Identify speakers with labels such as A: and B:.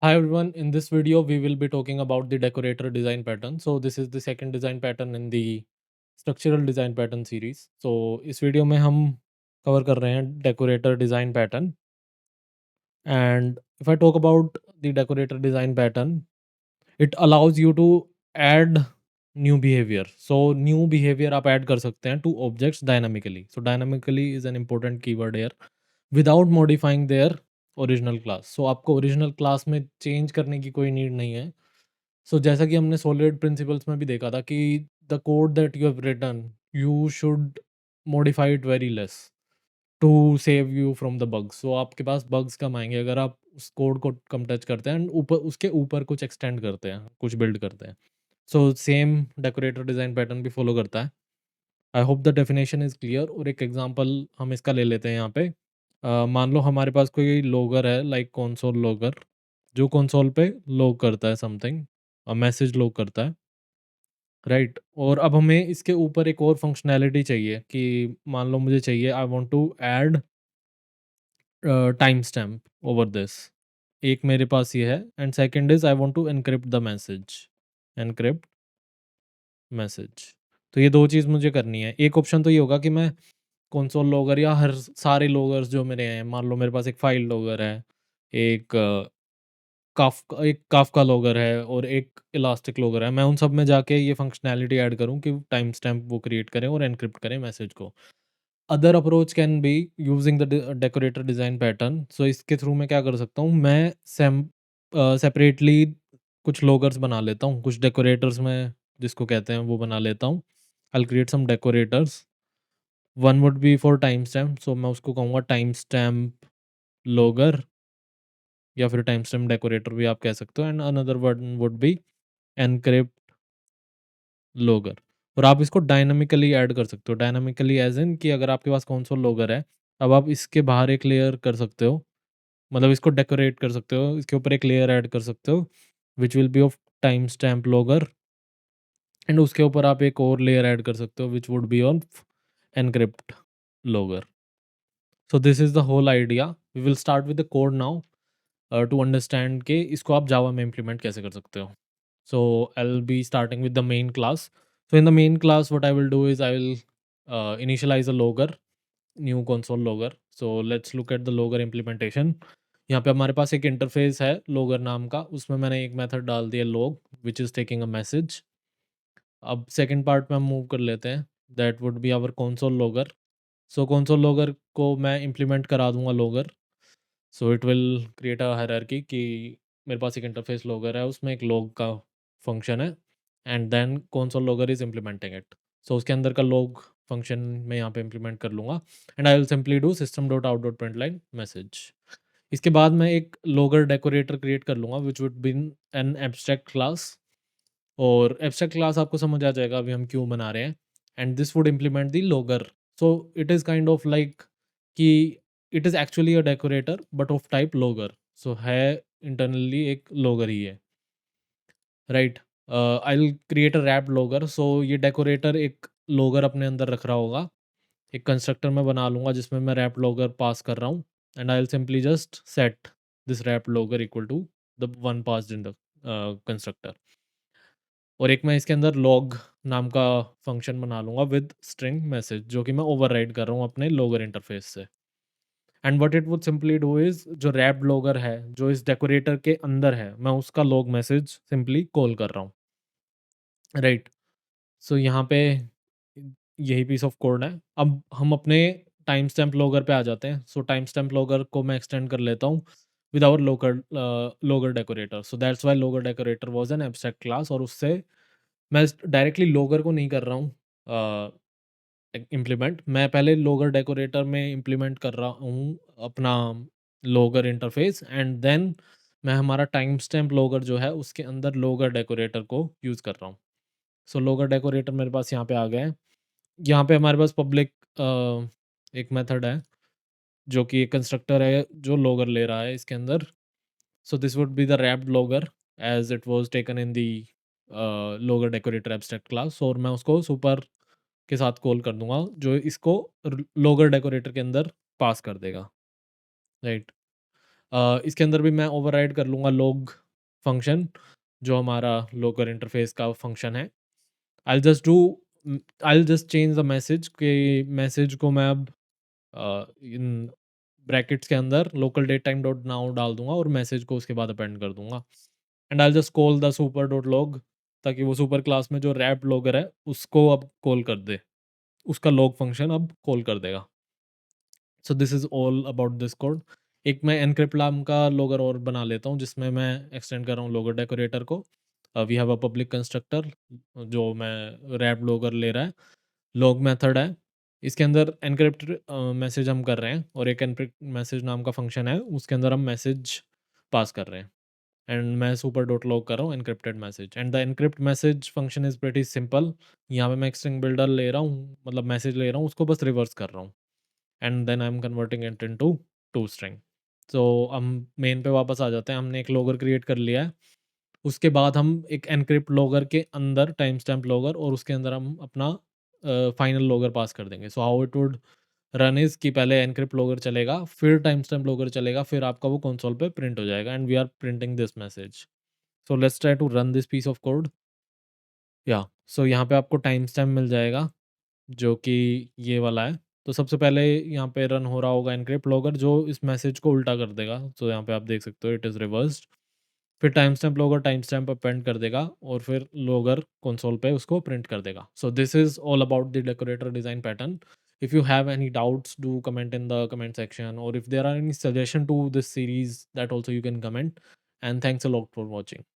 A: Hi everyone, in this video we will be talking about the decorator design pattern. So this is the second design pattern in the structural design pattern series. So इस video में हम cover कर रहे हैं decorator design pattern. And if I talk about the decorator design pattern, it allows you to add new behavior. So new behavior आप add कर सकते हैं to objects dynamically. So dynamically is an important keyword here. Without modifying their original class. So आपको original class में change करने की कोई need नहीं है। सो जैसा कि हमने सॉलिड प्रिंसिपल्स में भी देखा था कि the code that you have written, you should modify it very less to save you from the bugs. So आपके पास बग्स कम आएंगे अगर आप उस कोड को कम टच करते हैं एंड ऊपर उसके ऊपर कुछ एक्सटेंड करते हैं, कुछ बिल्ड करते हैं। So same decorator design pattern भी फॉलो करता है। I hope the definition is clear. और एक एग्जांपल हम इसका ले लेते हैं यहाँ पे। मान लो हमारे पास कोई लोगर है, लाइक कंसोल लोगर, जो कंसोल पे लोग करता है समथिंग, मैसेज लोग करता है, राइट। और अब हमें इसके ऊपर एक और फंक्शनैलिटी चाहिए कि मान लो मुझे चाहिए, I want to add time stamp over this. एक मेरे पास ये है and second is I want to encrypt the message, encrypt message. तो ये दो चीज़ मुझे करनी है। एक ऑप्शन तो ये होगा कि मैं कंसोल लॉगर या हर सारे लॉगर्स जो मेरे हैं, मान लो मेरे पास एक फाइल लॉगर है, एक काफ़्का लॉगर है और एक इलास्टिक लॉगर है। मैं उन सब में जाके ये फंक्शनैलिटी ऐड करूँ कि टाइम स्टैम्प वो क्रिएट करें और एनक्रिप्ट करें मैसेज को। Other approach can be using the decorator design pattern. So इसके थ्रू मैं क्या कर सकता हूँ, मैं सेपरेटली कुछ लॉगर्स बना लेता हूँ, कुछ डेकोरेटर्स में जिसको कहते हैं वो बना लेता हूँ। I will create some decorators. One would be for time stamp, so मैं उसको कहूँगा टाइम स्टैम्प लॉगर या फिर टाइम स्टैम्प डेकोरेटर भी आप कह सकते हो। And another one would B encrypt logger. और आप इसको डायनामिकली ऐड कर सकते हो। डायनामिकली एज इन कि अगर आपके पास कंसोल लॉगर है, अब आप इसके बाहर एक लेयर कर सकते हो, मतलब इसको डेकोरेट कर सकते हो, इसके ऊपर एक लेयर ऐड कर सकते हो which will be of time stamp logger. And उसके ऊपर आप एक और लेयर ऐड कर सकते हो which would be of encrypt logger. So this is the whole idea. We will start with the code now to understand कि इसको आप जावा में इम्प्लीमेंट कैसे कर सकते हो। So I will be starting with the main class. So in the main class what I will do is I will initialize a logger, new console logger. So let's look at the logger implementation. यहाँ पे हमारे पास एक interface है logger नाम का, उसमें मैंने एक मेथड डाल दिया log which is taking a message. अब सेकंड पार्ट में हम मूव कर लेते हैं, that would be our console logger. So console logger को मैं इम्प्लीमेंट करा दूंगा logger. So it will create a hierarchy कि मेरे पास एक इंटरफेस लॉगर है, उसमें एक लॉग का फंक्शन है and then console logger is implementing it. So उसके अंदर का लॉग फंक्शन मैं यहाँ पे इम्प्लीमेंट कर लूँगा and I will simply do system dot out dot print line message. इसके बाद मैं एक लॉगर डेकोरेटर क्रिएट कर लूँगा विच would B N abstract class. और एब्स्ट्रैक्ट क्लास आपको समझ आ जाएगा अभी हम क्यों बना रहे हैं। And this would implement the logger. So it is kind of like कि it is actually a decorator but of type logger. So है इंटरनली एक लॉगर ही है, right. I will create a wrap logger. So ये decorator एक logger अपने अंदर रख रहा होगा। एक कंस्ट्रक्टर मैं बना लूँगा जिसमें मैं रैप लॉगर पास कर रहा हूँ and I will simply just set this wrap logger equal to the one passed in the constructor. और एक मैं इसके अंदर लॉग नाम का फंक्शन बना लूँगा विद स्ट्रिंग मैसेज, जो कि मैं ओवरराइड कर रहा हूँ अपने लॉगर इंटरफेस से। And what it would simply do is, जो रैप लॉगर है जो इस डेकोरेटर के अंदर है, मैं उसका लॉग मैसेज सिंपली कॉल कर रहा हूँ, राइट। सो यहाँ पे यही पीस ऑफ कोड है। अब हम अपने टाइम स्टैम्प लॉगर पे आ जाते हैं। सो टाइम स्टैम्प लॉगर को मैं एक्सटेंड कर लेता हूँ with our local logger decorator. So that's why logger decorator was an abstract class. और उससे मैं डायरेक्टली लॉगर को नहीं कर रहा हूँ इम्प्लीमेंट। मैं पहले लॉगर डेकोरेटर में इम्प्लीमेंट कर रहा हूँ अपना लॉगर इंटरफेस एंड देन मैं हमारा टाइम स्टैम्प लॉगर जो है उसके अंदर लॉगर डेकोरेटर को यूज़ कर रहा हूँ। सो लॉगर डेकोरेटर मेरे पास यहाँ पे आ गया है। यहाँ पे हमारे पास पब्लिक एक मेथड है जो कि एक कंस्ट्रक्टर है जो लॉगर ले रहा है इसके अंदर। So this would be the wrapped logger as it was taken in the logger decorator abstract class. और मैं उसको सुपर के साथ कॉल कर दूंगा जो इसको लॉगर डेकोरेटर के अंदर पास कर देगा, राइट। इसके अंदर भी मैं ओवरराइड कर लूँगा लॉग फंक्शन, जो हमारा लोकल इंटरफ़ेस का फंक्शन है। I will just do I will just change the message कि मैसेज को मैं अब इन ब्रैकेट्स के अंदर local date time dot now डाल दूँगा और मैसेज को उसके बाद अपेंड कर दूँगा। And I will just call the super dot log, ताकि वो सुपर क्लास में जो रैप्ड लॉगर है, उसको अब कॉल कर दे। उसका लॉग फंक्शन अब कॉल कर देगा। सो this is all about this code. एक मैं एनक्रिप्ट नाम का लॉगर और बना लेता हूँ, जिसमें मैं एक्सटेंड कर रहा हूँ लॉगर डेकोरेटर को। We have a public constructor जो मैं रैप्ड लॉगर ले रहा है, लॉग मेथड है। इसके अंदर एनक्रिप्ट मैसेज हम कर रहे हैं और एक एनक्रिप्ट मैसेज नाम का फंक्शन है, उसके अंदर हम मैसेज पास कर रहे हैं। एंड मैं सुपर डॉट लॉग कर रहा हूँ encrypted message, and the encrypt message function is pretty simple. यहाँ पे मैं एक स्ट्रिंग बिल्डर ले रहा हूँ, मतलब मैसेज ले रहा हूँ, उसको बस रिवर्स कर रहा हूँ, and then I am converting it into to string. So हम मेन पे वापस आ जाते हैं। हमने एक लॉगर क्रिएट कर लिया है। उसके बाद हम एक एनक्रिप्ट लॉगर के अंदर टाइम स्टैम्प लॉगर, और उसके अंदर हम अपना फाइनल लॉगर पास कर देंगे। So how it would run is कि पहले एनक्रिप्ट लॉगर चलेगा, फिर टाइम स्टैम्प लॉगर चलेगा, फिर आपका वो कंसोल पे प्रिंट हो जाएगा, and we are printing this message. So let's try to run this piece of code. या सो यहाँ पे आपको टाइम स्टैम्प मिल जाएगा, जो कि ये वाला है। तो सबसे पहले यहाँ पे रन हो रहा होगा एनक्रिप्ट लॉगर, जो इस मैसेज को उल्टा कर देगा। तो यहाँ पे आप देख सकते हो इट इज़ रिवर्स्ड। फिर time stamp logger time stamp append कर देगा, और फिर लॉगर कंसोल पे उसको प्रिंट कर देगा। सो this is all about the decorator design pattern. If you have any doubts, do comment in the comment section, or if there are any suggestion to this series, that also you can comment. And thanks a lot for watching.